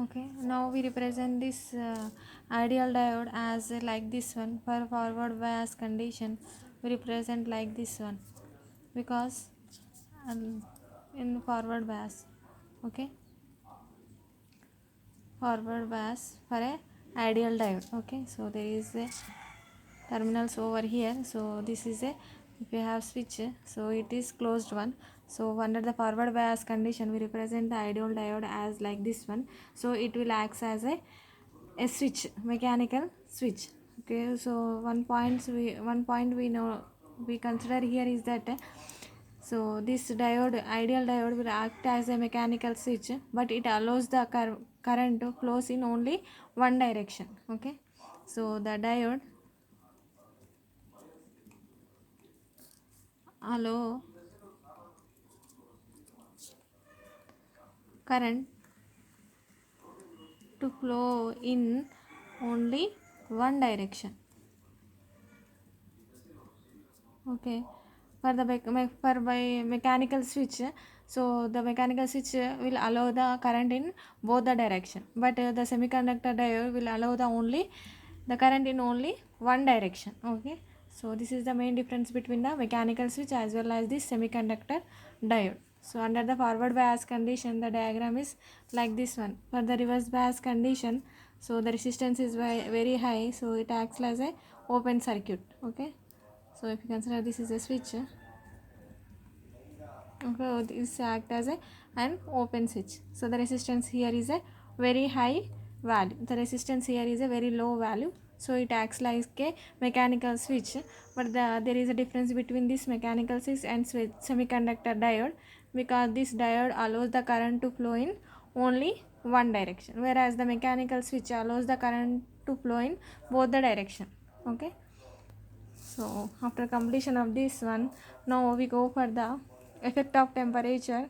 Okay, now we represent this ideal diode as like this one. For forward bias condition we represent like this one, because in forward bias, okay, forward bias for a ideal diode. Okay, so there is a terminals over here, so this is a, if you have switch, so it is closed one. So under the forward bias condition we represent the ideal diode as like this one. So it will act as a switch, mechanical switch. Okay, so one point we know, we consider here is that so this diode, ideal diode, will act as a mechanical switch, but it allows the current to flows in only one direction. Okay, so the diode allow current to flow in only one direction. Okay, for the for by mechanical switch, so the mechanical switch will allow the current in both the direction, but the semiconductor diode will allow the only the current in only one direction. Okay, so this is the main difference between the mechanical switch as well as the semiconductor diode. So under the forward bias condition the diagram is like this one. For the reverse bias condition, so the resistance is very high, so it acts as a open circuit. Okay, so if you consider this is a switch, okay, this act as an open switch. So the resistance here is a very high value, the resistance here is a very low value, so it acts like a mechanical switch. But there is a difference between this mechanical switch and semiconductor diode, because this diode allows the current to flow in only one direction, whereas the mechanical switch allows the current to flow in both the direction. Okay, so after completion of this one, now we go for the effect of temperature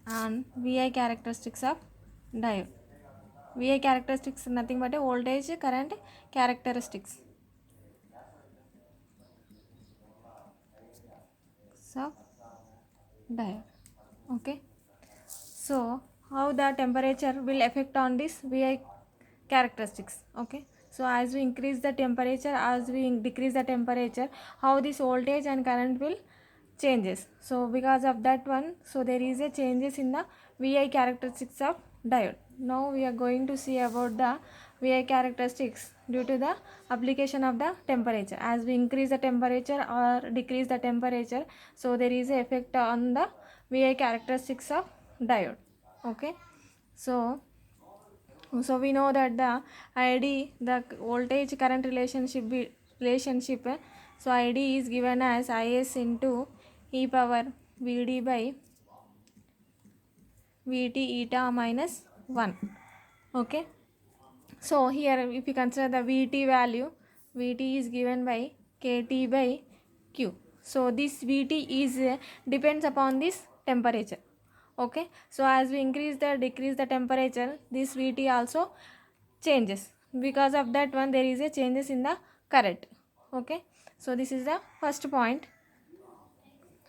and VI characteristics of diode. VI characteristics nothing but a voltage current characteristics of diode. Okay, so how the temperature will affect on this VI characteristics. Okay, so as we increase the temperature, as we decrease the temperature, how this voltage and current will changes. So because of that one, so there is a changes in the VI characteristics of diode. Now we are going to see about the VI characteristics due to the application of the temperature. As we increase the temperature or decrease the temperature, so there is a effect on the VI characteristics of diode. Okay, so we know that the ID, the voltage current relationship, so ID is given as Is into e power Vd by Vt eta minus 1. Okay, so here if you consider the Vt value, Vt is given by Kt by Q. So this Vt is depends upon this temperature. Okay, so as we increase the decrease the temperature, this Vt also changes. Because of that one there is a changes in the current. Okay, so this is the first point.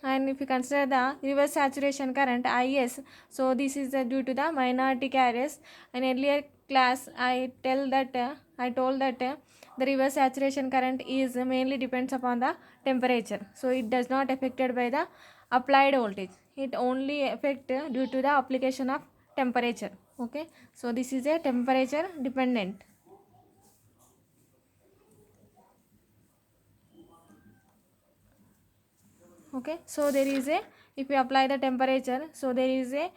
And if you consider the reverse saturation current is, so this is due to the minority carriers. In earlier class I told that the reverse saturation current is mainly depends upon the temperature, so it does not affected by the applied voltage, it only affect due to the application of temperature. Okay, so this is a temperature dependent. Okay, so there is a, if you apply the temperature, so there is a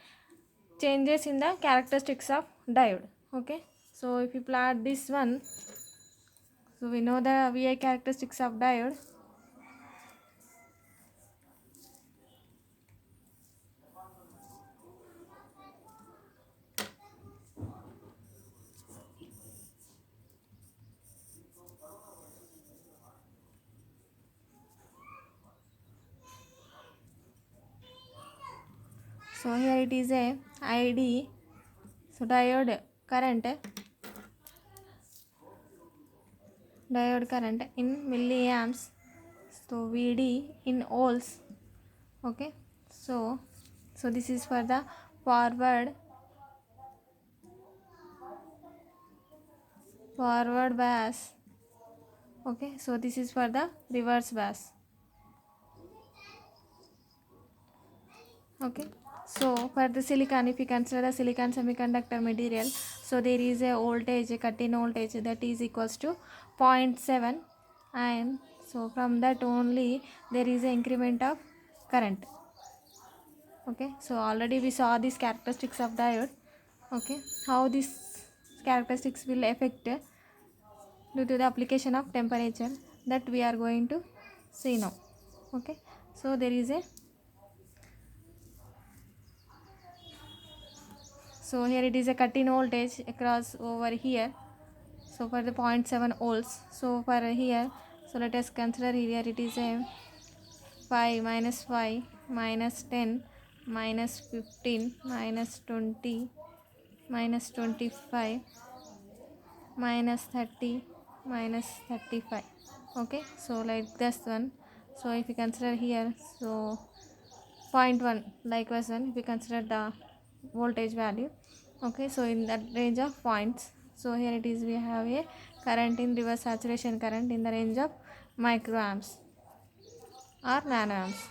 changes in the characteristics of diode. Okay, so if you plot this one, so we know the VI characteristics of diode. So here it is a ID, so diode current in milliamps So Vd in volts. Okay, so this is for the forward bias. Okay, so this is for the reverse bias. Okay, so for the silicon, if you consider the silicon semiconductor material, so there is a voltage, a cut-in voltage that is equals to 0.7, and so from that only there is an increment of current. Okay, so already we saw these characteristics of diode. Okay, how these characteristics will affect due to the application of temperature, that we are going to see now. Okay, so there is a, so here it is a cut-in voltage across over here, so for the 0.7 volts. So for here, so let us consider here it is a 5 minus 5 minus 10 minus 15 minus 20 minus 25 minus 30 minus 35. Okay, so like this one. So if you consider here, so 0.1 likewise one, if we consider the voltage value. Okay, so in that range of points, so here it is, we have a current in reverse saturation current in the range of microamps or nanoamps.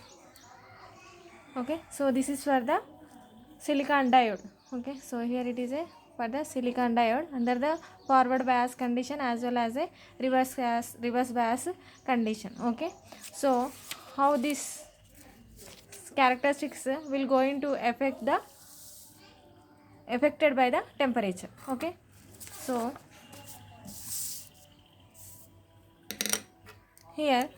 Okay, so this is for the silicon diode. Okay, so here it is a for the silicon diode under the forward bias condition as well as a reverse bias condition. Okay, so how this characteristics will going to affected by the temperature. Okay, so here